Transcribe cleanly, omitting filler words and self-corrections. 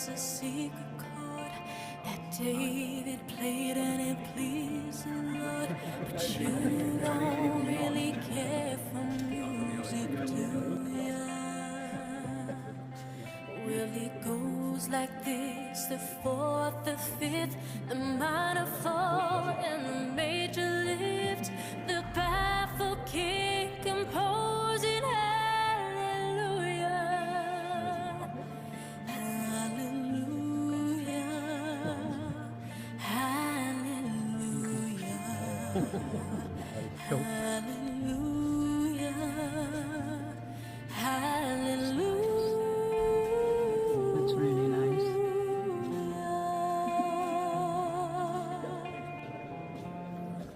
was a secret chord that David played and it pleased the Lord. But you don't really care for music, do ya? Well, it goes like this: the fourth, the fifth, the minor fall, and the major lift. The baffled king composing hallelujah, hallelujah, hallelujah, hallelujah.